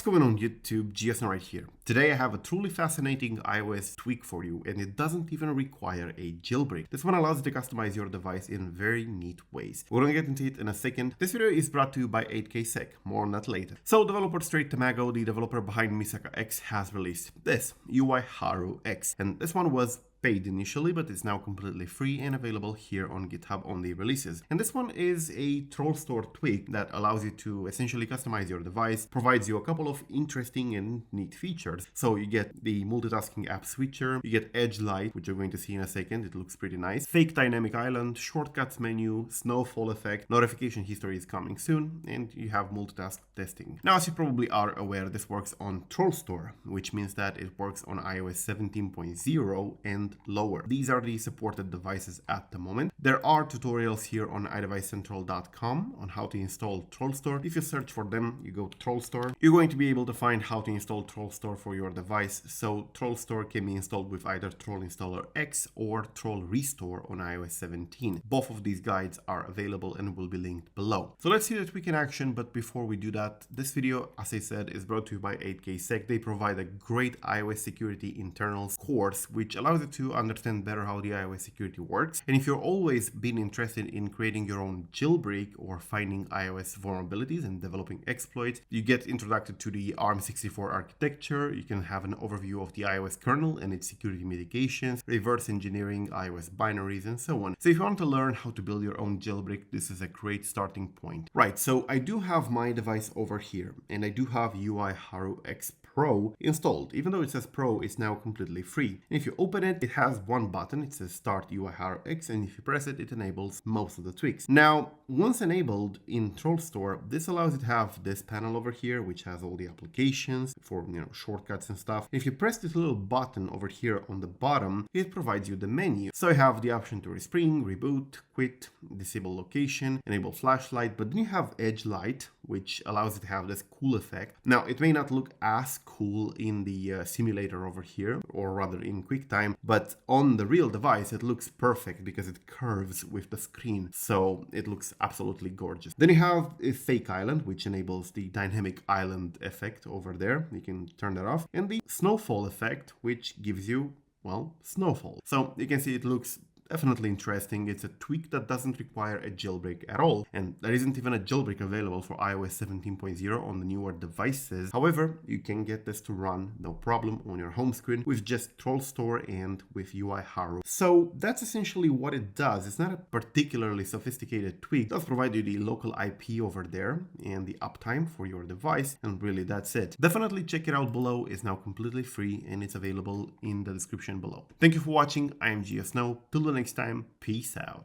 What's going on YouTube, GSN right here. Today I have a truly fascinating iOS tweak for you, and it doesn't even require a jailbreak. This one allows you to customize your device in very neat ways. We're gonna get into it in a second. This video is brought to you by 8ksec, more on that later. So developer Straight Tamago, the developer behind MisakaX, has released this, UiharuX, and this one was paid initially, but it's now completely free and available here on GitHub on the releases. And this one is a TrollStore tweak that allows you to essentially customize your device, provides you a couple of interesting and neat features. So you get the multitasking app switcher, you get edge light, which you're going to see in a second, it looks pretty nice, fake dynamic island, shortcuts menu, snowfall effect, notification history is coming soon, and you have multitask testing. Now, as you probably are aware, this works on TrollStore, which means that it works on iOS 17.0 and lower. These are the supported devices at the moment. There are tutorials here on iDeviceCentral.com on how to install TrollStore. If you search for them, you go to TrollStore, you're going to be able to find how to install TrollStore for your device. So TrollStore can be installed with either Troll Installer X or Troll Restore on iOS 17. Both of these guides are available and will be linked below. So let's see the tweak in action, but before we do that, this video, as I said, is brought to you by 8ksec. They provide a great iOS security internals course, which allows you to understand better how the iOS security works. And if you're always been interested in creating your own jailbreak or finding iOS vulnerabilities and developing exploits, you get introduced to the ARM64 architecture. You can have an overview of the iOS kernel and its security mitigations, reverse engineering iOS binaries, and so on. So if you want to learn how to build your own jailbreak, this is a great starting point. Right, so I do have my device over here, and I do have UiharuX Pro installed. Even though it says Pro, it's now completely free. And if you open it, it has one button. It says Start UiharuX, and if you press it, it enables most of the tweaks. Now, once enabled in TrollStore, this allows you to have this panel over here, which has all the applications for shortcuts and stuff. And if you press this little button over here on the bottom, it provides you the menu. So you have the option to respring, reboot, quit, disable location, enable flashlight, but then you have edge light, which allows you to have this cool effect. Now, it may not look as cool in the simulator over here, or rather in QuickTime, but on the real device, it looks perfect because it curves with the screen. So it looks absolutely gorgeous. Then you have a fake island, which enables the dynamic island effect over there. You can turn that off. And the snowfall effect, which gives you, well, snowfall. So you can see it looks definitely interesting. It's a tweak that doesn't require a jailbreak at all, and there isn't even a jailbreak available for iOS 17.0 on the newer devices. However, you can get this to run no problem on your home screen with just TrollStore and with UiHaru. So that's essentially what it does. It's not a particularly sophisticated tweak. It does provide you the local IP over there and the uptime for your device, and really that's it. Definitely check it out below. It's now completely free and it's available in the description below. Thank you for watching. I am GSNO. Till the next time, peace out.